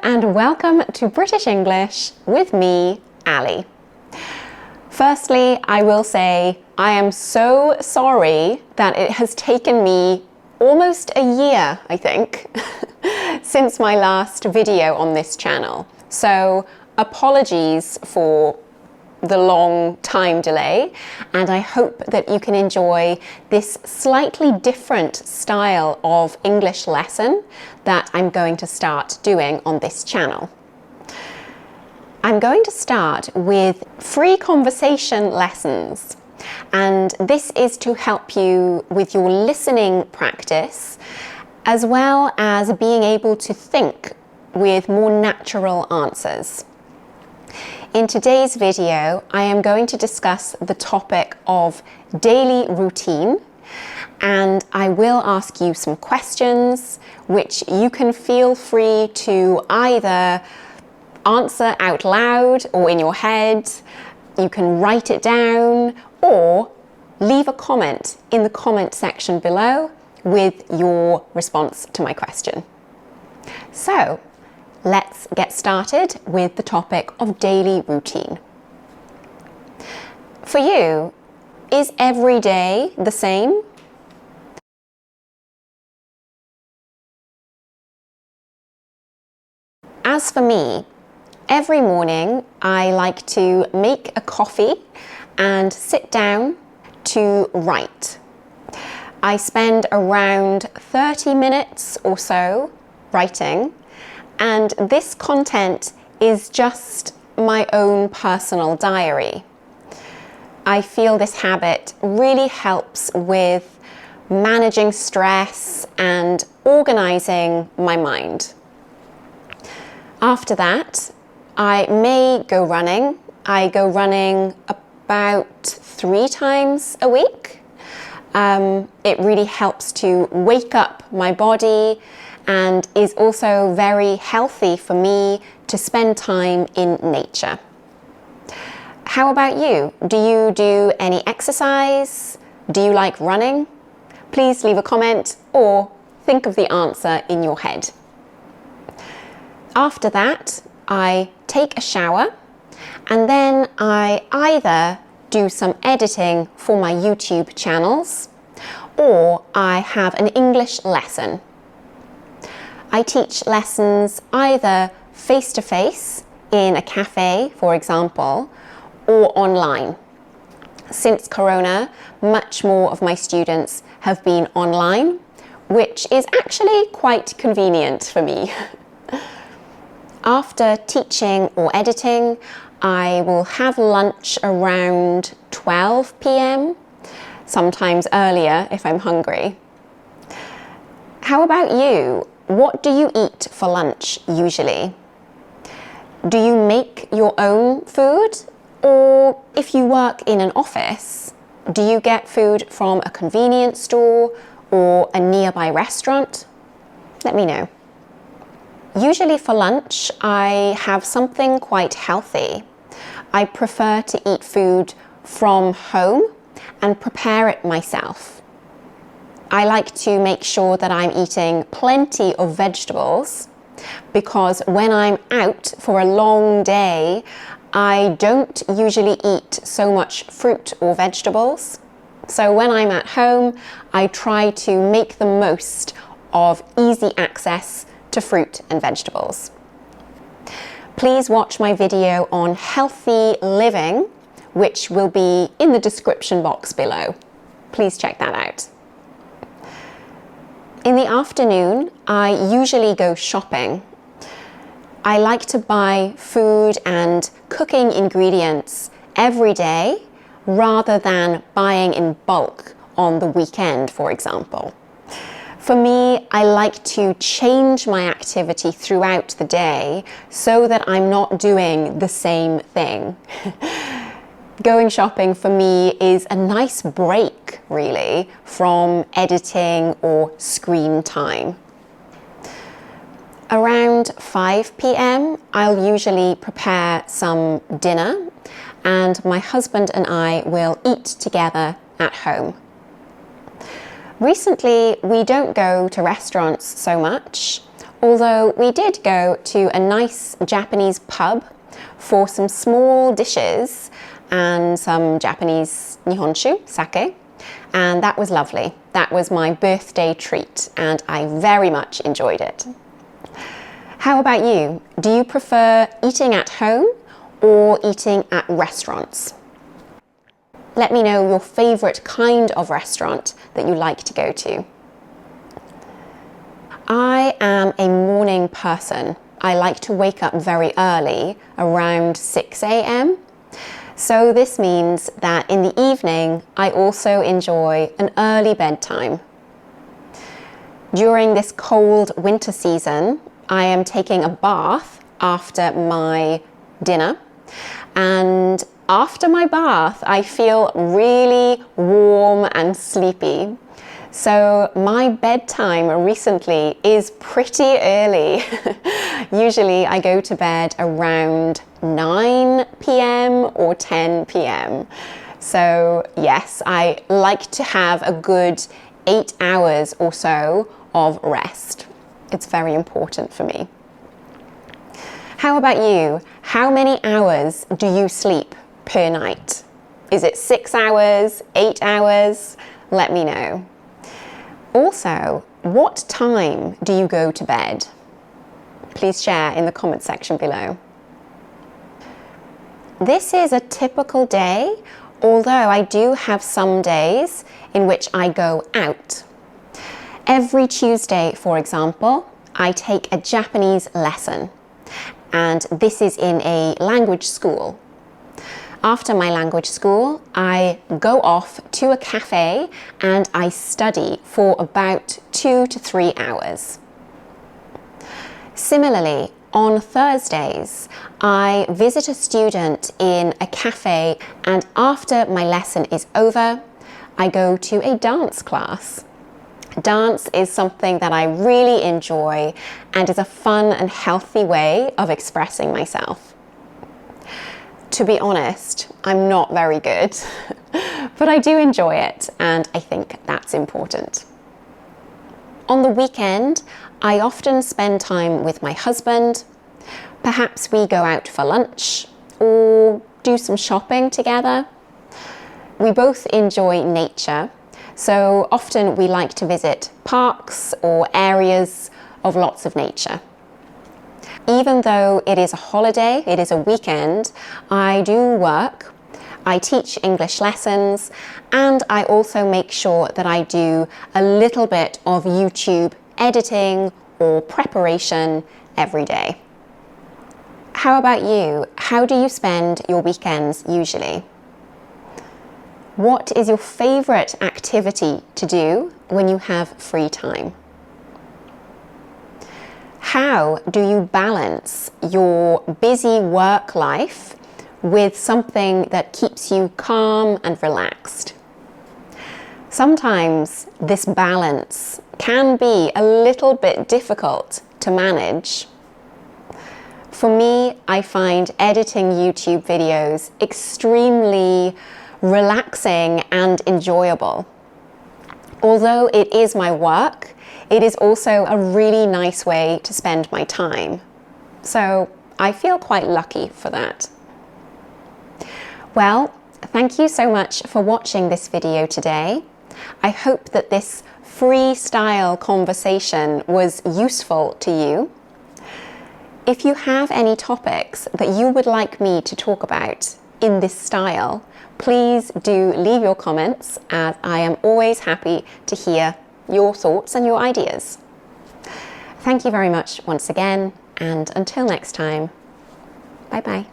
and welcome to British English with me, Ali. Firstly, I will say I am so sorry that it has taken me almost a year, I think, since my last video on this channel. So apologies for the long time delay, and I hope that you can enjoy this slightly different style of English lesson that I'm going to start doing on this channel. I'm going to start with free conversation lessons, and this is to help you with your listening practice as well as being able to think with more natural answers. In today's video, I am going to discuss the topic of daily routine, and I will ask you some questions which you can feel free to either answer out loud or in your head. You can write it down or leave a comment in the comment section below with your response to my question. So, let's get started with the topic of daily routine. For you, is every day the same? As for me, every morning I like to make a coffee and sit down to write. I spend around 30 minutes or so writing, and this content is just my own personal diary. I feel this habit really helps with managing stress and organizing my mind. After that, I may go running. I go running about 3 times a week. It really helps to wake up my body and is also very healthy for me to spend time in nature. How about you? Do you do any exercise? Do you like running? Please leave a comment or think of the answer in your head. After that, I take a shower, and then I either do some editing for my YouTube channels or I have an English lesson. I teach lessons either face-to-face in a cafe, for example, or online. Since Corona, much more of my students have been online, which is actually quite convenient for me. After teaching or editing, I will have lunch around 12 p.m, sometimes earlier if I'm hungry. How about you? What do you eat for lunch usually? Do you make your own food? Or if you work in an office, do you get food from a convenience store or a nearby restaurant? Let me know. Usually for lunch, I have something quite healthy. I prefer to eat food from home and prepare it myself. I like to make sure that I'm eating plenty of vegetables because when I'm out for a long day, I don't usually eat so much fruit or vegetables. So when I'm at home, I try to make the most of easy access to fruit and vegetables. Please watch my video on healthy living, which will be in the description box below. Please check that out. In the afternoon, I usually go shopping. I like to buy food and cooking ingredients every day rather than buying in bulk on the weekend, for example. For me, I like to change my activity throughout the day so that I'm not doing the same thing. Going shopping for me is a nice break, really, from editing or screen time. Around 5 p.m, I'll usually prepare some dinner, and my husband and I will eat together at home. Recently, we don't go to restaurants so much, Although we did go to a nice Japanese pub for some small dishes and some Japanese nihonshu, sake, and that was lovely. That was my birthday treat and I very much enjoyed it. How about you? Do you prefer eating at home or eating at restaurants? Let me know your favourite kind of restaurant that you like to go to. I am a morning person. I like to wake up very early, around 6 a.m. So this means that in the evening, I also enjoy an early bedtime. During this cold winter season, I am taking a bath after my dinner, and after my bath, I feel really warm and sleepy. So my bedtime recently is pretty early. Usually I go to bed around 9 p.m. or 10 p.m. So yes, I like to have a good 8 hours or so of rest. It's very important for me. How about you? How many hours do you sleep per night? Is it 6 hours, 8 hours? Let me know. Also, what time do you go to bed? Please share in the comment section below. This is a typical day, although I do have some days in which I go out. Every Tuesday, for example, I take a Japanese lesson, and this is in a language school. After my language school, I go off to a cafe and I study for about 2 to 3 hours. Similarly, on Thursdays, I visit a student in a cafe, and after my lesson is over, I go to a dance class. Dance is something that I really enjoy and is a fun and healthy way of expressing myself. To be honest, I'm not very good, but I do enjoy it and I think that's important. On the weekend, I often spend time with my husband. Perhaps we go out for lunch or do some shopping together. We both enjoy nature, so often we like to visit parks or areas of lots of nature. Even though it is a holiday, it is a weekend, I do work. I teach English lessons and I also make sure that I do a little bit of YouTube editing or preparation every day. How about you? How do you spend your weekends usually? What is your favourite activity to do when you have free time? How do you balance your busy work life with something that keeps you calm and relaxed? Sometimes this balance can be a little bit difficult to manage. For me, I find editing YouTube videos extremely relaxing and enjoyable. Although it is my work, it is also a really nice way to spend my time. So I feel quite lucky for that. Well, thank you so much for watching this video today. I hope that this freestyle conversation was useful to you. If you have any topics that you would like me to talk about in this style, please do leave your comments, as I am always happy to hear your thoughts and your ideas. Thank you very much once again, and until next time, bye bye.